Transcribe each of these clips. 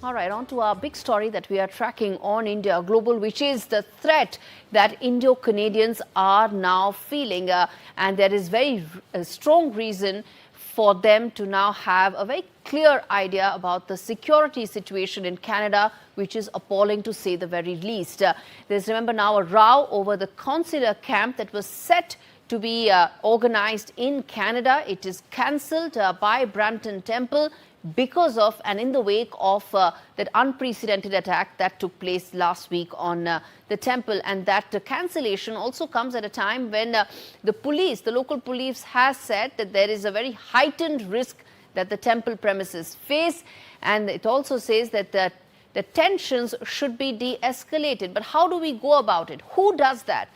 All right, on to our big story that we are tracking on India Global, which is the threat that Indo-Canadians are now feeling. And there is very strong reason for them to now have a very clear idea about the security situation in Canada, which is appalling to say the very least. There's, remember now, a row over the consular camp that was set to be organized in Canada. It is cancelled by Brampton Temple because of and in the wake of that unprecedented attack that took place last week on the temple. And that cancellation also comes at a time when the local police has said that there is a very heightened risk that the temple premises face. And it also says that the tensions should be de-escalated. But how do we go about it? Who does that?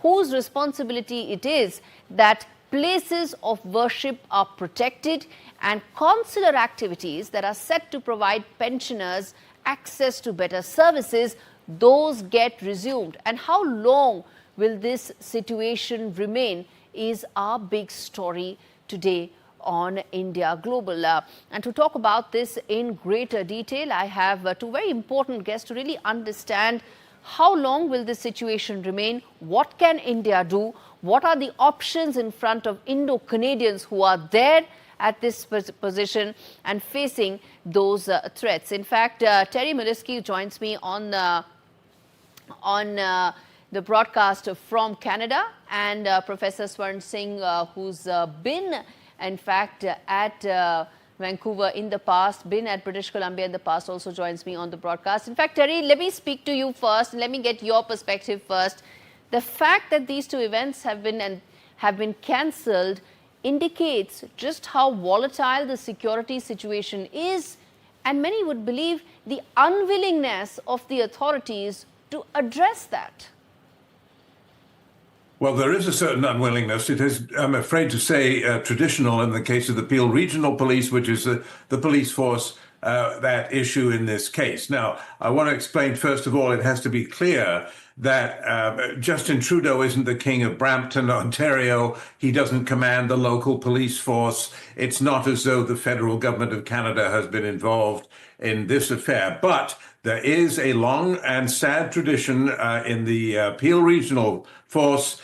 Whose responsibility it is that places of worship are protected and consular activities that are set to provide pensioners access to better services, those get resumed? And how long will this situation remain is our big story today on India Global. And to talk about this in greater detail, I have two very important guests to really understand how long will this situation remain, what can India do, what are the options in front of Indo-Canadians who are there at this position and facing those threats. In fact, Terry Milewski joins me on the broadcast from Canada, and Professor Swaran Singh, who's been, in fact, at Vancouver in the past, been at British Columbia in the past, also joins me on the broadcast. In fact, Terry, let me speak to you first. Let me get your perspective first. The fact that these two events have been cancelled indicates just how volatile the security situation is, and many would believe the unwillingness of the authorities to address that. Well, there is a certain unwillingness. It is, I'm afraid to say, traditional in the case of the Peel Regional Police, which is the police force that issue in this case. Now, I want to explain, first of all, it has to be clear that Justin Trudeau isn't the king of Brampton, Ontario. He doesn't command the local police force. It's not as though the federal government of Canada has been involved in this affair. But there is a long and sad tradition in the Peel Regional Force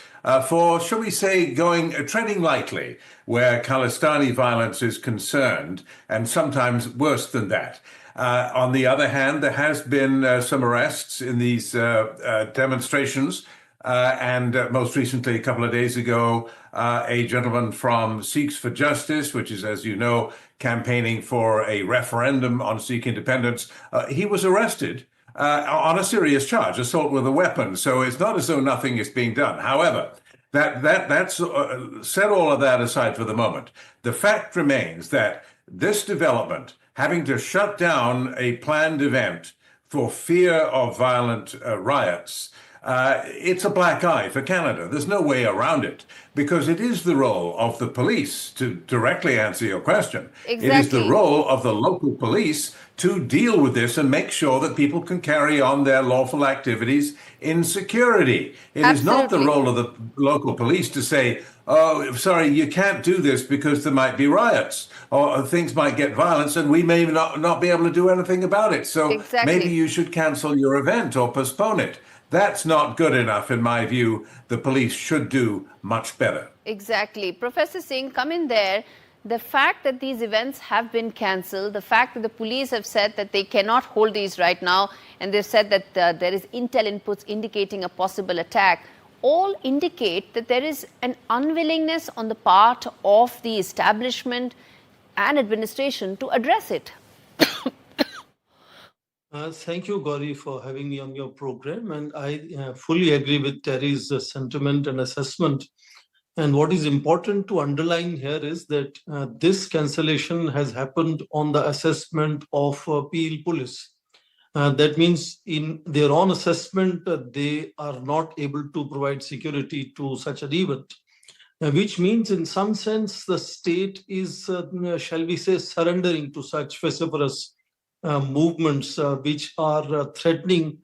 for, shall we say, treading lightly where Khalistani violence is concerned, and sometimes worse than that. On the other hand, there has been some arrests in these demonstrations, and most recently, a couple of days ago, a gentleman from Sikhs for Justice, which is, as you know, campaigning for a referendum on Sikh independence. He was arrested on a serious charge, assault with a weapon. So it's not as though nothing is being done. However, that's set all of that aside for the moment. The fact remains that this development, having to shut down a planned event for fear of violent riots, it's a black eye for Canada. There's no way around it, because it is the role of the police, to directly answer your question. Exactly. It is the role of the local police to deal with this and make sure that people can carry on their lawful activities in security. It Absolutely. Is not the role of the local police to say, oh, sorry, you can't do this because there might be riots or things might get violence and we may not be able to do anything about it. So exactly. Maybe you should cancel your event or postpone it. That's not good enough, in my view. The police should do much better. Exactly. Professor Singh, come in there. The fact that these events have been cancelled, the fact that the police have said that they cannot hold these right now, and they've said that there is intel inputs indicating a possible attack, all indicate that there is an unwillingness on the part of the establishment and administration to address it. Thank you, Gaurie, for having me on your program. And I fully agree with Terry's sentiment and assessment. And what is important to underline here is that this cancellation has happened on the assessment of Peel Police. That means in their own assessment, they are not able to provide security to such an event, which means in some sense the state is, shall we say, surrendering to such vociferous movements which are threatening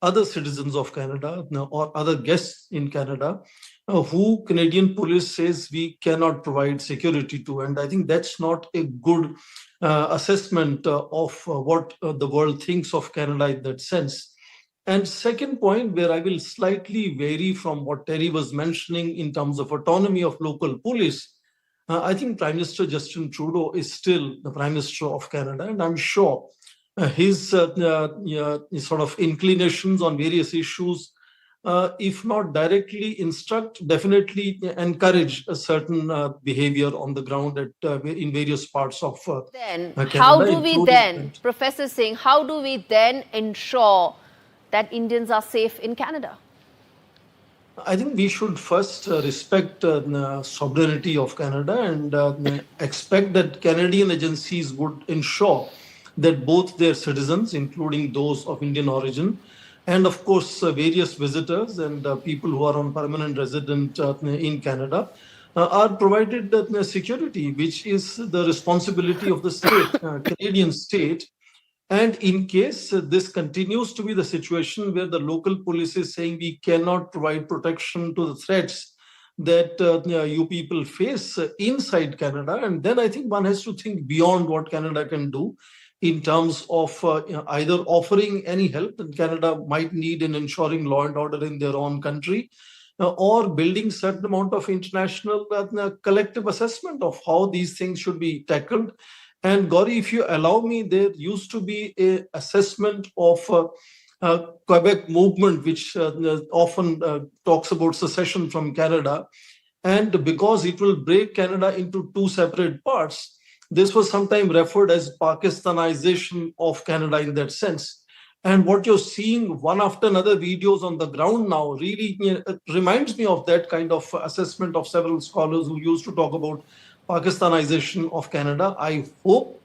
other citizens of Canada or other guests in Canada. who Canadian police says we cannot provide security to. And I think that's not a good assessment of what the world thinks of Canada in that sense. And second point, where I will slightly vary from what Terry was mentioning in terms of autonomy of local police, I think Prime Minister Justin Trudeau is still the Prime Minister of Canada, and I'm sure his sort of inclinations on various issues, if not directly instruct, definitely encourage a certain behavior on the ground in various parts of Then, Canada. how do we then, Professor Singh, how do we then ensure that Indians are safe in Canada? I think we should first respect the sovereignty of Canada and expect that Canadian agencies would ensure that both their citizens, including those of Indian origin, and of course various visitors and people who are on permanent resident in Canada, are provided security, which is the responsibility of the state, Canadian state. And in case this continues to be the situation where the local police is saying we cannot provide protection to the threats that you people face inside Canada, and then I think one has to think beyond what Canada can do in terms of either offering any help that Canada might need in ensuring law and order in their own country, or building certain amount of international collective assessment of how these things should be tackled. And Gaurie, if you allow me, there used to be an assessment of Quebec movement, which often talks about secession from Canada. And because it will break Canada into two separate parts, this was sometimes referred as Pakistanization of Canada in that sense. And what you're seeing one after another videos on the ground now really reminds me of that kind of assessment of several scholars who used to talk about Pakistanization of Canada. I hope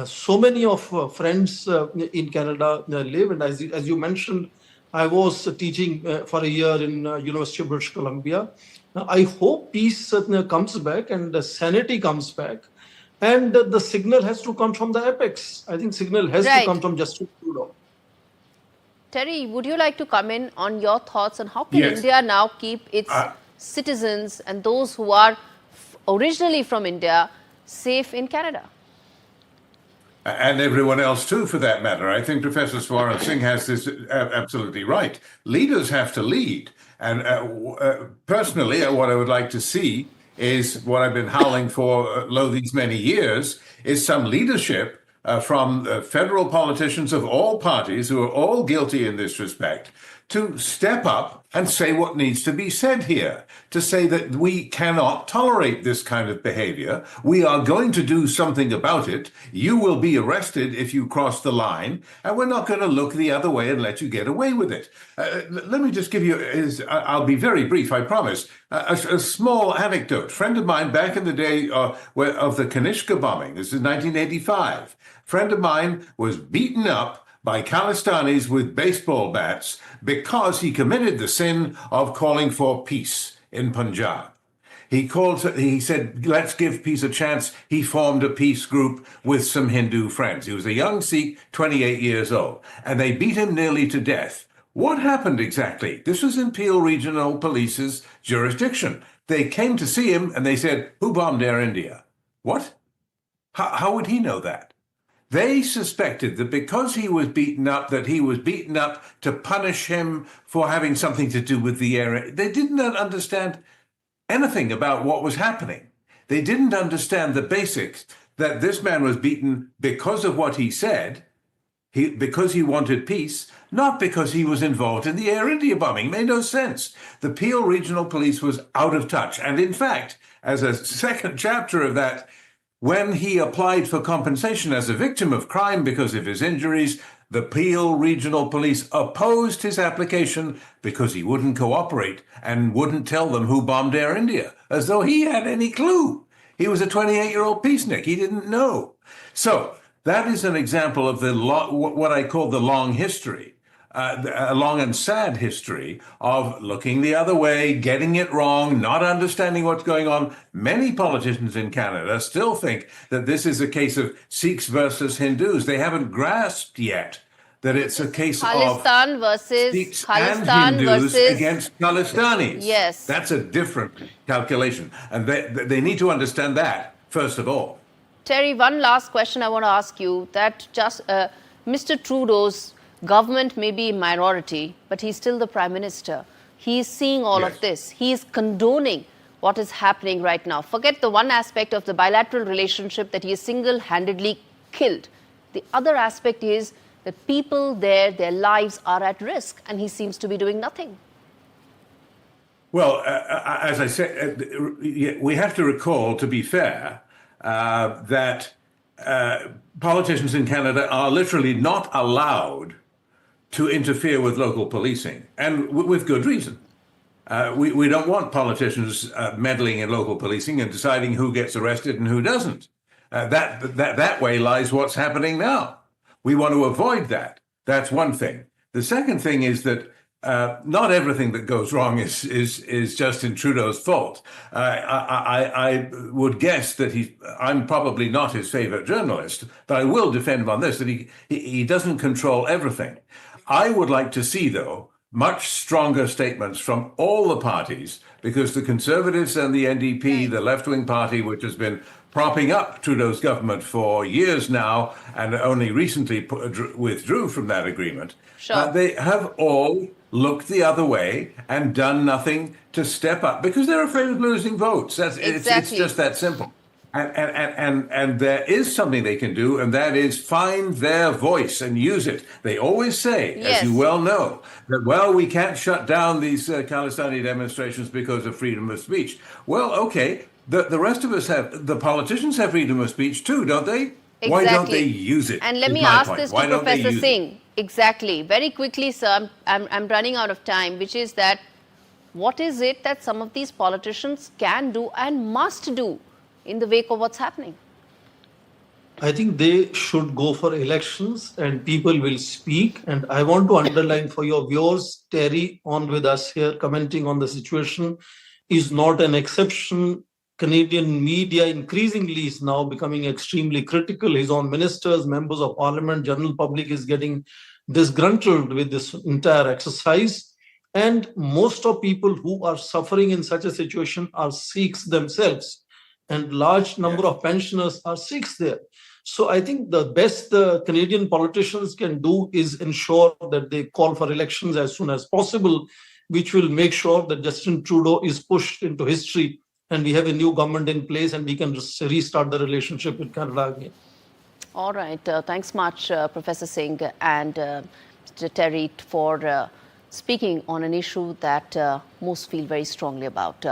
so many of friends in Canada live, and as you mentioned, I was teaching for a year in University of British Columbia. I hope peace comes back and sanity comes back, and the signal has to come from the apex. I think signal has to come from Justin Trudeau. Terry, would you like to come in on your thoughts on how can India now keep its citizens and those who are originally from India safe in Canada? And everyone else too, for that matter. I think Professor Swaran Singh has this absolutely right. Leaders have to lead. And personally, what I would like to see is what I've been howling for these many years, is some leadership from federal politicians of all parties who are all guilty in this respect to step up and say what needs to be said here, to say that we cannot tolerate this kind of behavior. We are going to do something about it. You will be arrested if you cross the line, and we're not going to look the other way and let you get away with it. Let me just give you, I'll be very brief, I promise, a small anecdote. A friend of mine back in the day of the Kanishka bombing, this is 1985, friend of mine was beaten up by Khalistanis with baseball bats because he committed the sin of calling for peace in Punjab. He said, let's give peace a chance. He formed a peace group with some Hindu friends. He was a young Sikh, 28 years old, and they beat him nearly to death. What happened exactly? This was in Peel Regional Police's jurisdiction. They came to see him and they said, who bombed Air India? What? How would he know that? They suspected that because he was beaten up, that he was beaten up to punish him for having something to do with the air. They did not understand anything about what was happening. They didn't understand the basics, that this man was beaten because of what he said, because he wanted peace, not because he was involved in the Air India bombing. It made no sense. The Peel Regional Police was out of touch. And in fact, as a second chapter of that, when he applied for compensation as a victim of crime because of his injuries, the Peel Regional Police opposed his application because he wouldn't cooperate and wouldn't tell them who bombed Air India, as though he had any clue. He was a 28-year-old peacenik. He didn't know. So that is an example of what I call the long history, a long and sad history of looking the other way, getting it wrong, not understanding what's going on. Many politicians in Canada still think that this is a case of Sikhs versus Hindus. They haven't grasped yet that it's a case Khalistan of versus Sikhs Khalistan and Hindus versus against Khalistanis. Yes. That's a different calculation. And they need to understand that, first of all. Terry, one last question I want to ask you, that just Mr. Trudeau's government may be minority, but he's still the Prime Minister. He's seeing all Yes. of this. He's condoning what is happening right now. Forget the one aspect of the bilateral relationship that he has single-handedly killed. The other aspect is that people there, their lives are at risk, and he seems to be doing nothing. Well, as I said, we have to recall, to be fair, that politicians in Canada are literally not allowed to interfere with local policing, and with good reason. We don't want politicians meddling in local policing and deciding who gets arrested and who doesn't. That way lies what's happening now. We want to avoid that. That's one thing. The second thing is that not everything that goes wrong is Justin Trudeau's fault. I would guess that I'm probably not his favorite journalist, but I will defend him on this, that he doesn't control everything. I would like to see, though, much stronger statements from all the parties, because the Conservatives and the NDP, the left-wing party, which has been propping up Trudeau's government for years now and only recently withdrew from that agreement, Sure. they have all looked the other way and done nothing to step up because they're afraid of losing votes. It's just that simple. And there is something they can do, and that is find their voice and use it. They always say, Yes. as you well know, that, well, we can't shut down these Khalistani demonstrations because of freedom of speech. Well, okay, the rest of us the politicians have freedom of speech too, don't they? Exactly. Why don't they use it? And let is me my ask point. this Why to don't they Professor use Singh. it? Exactly. Very quickly, sir, I'm running out of time, which is that what is it that some of these politicians can do and must do in the wake of what's happening? I think they should go for elections and people will speak. And I want to underline for your viewers, Terry on with us here commenting on the situation is not an exception. Canadian media increasingly is now becoming extremely critical. His own ministers, members of parliament, general public is getting disgruntled with this entire exercise. And most of people who are suffering in such a situation are Sikhs themselves. And large number of pensioners are Sikhs there. So I think the best the Canadian politicians can do is ensure that they call for elections as soon as possible, which will make sure that Justin Trudeau is pushed into history and we have a new government in place and we can restart the relationship with Canada again. All right. Thanks much, Professor Singh and Mr. Terry, for speaking on an issue that most feel very strongly about.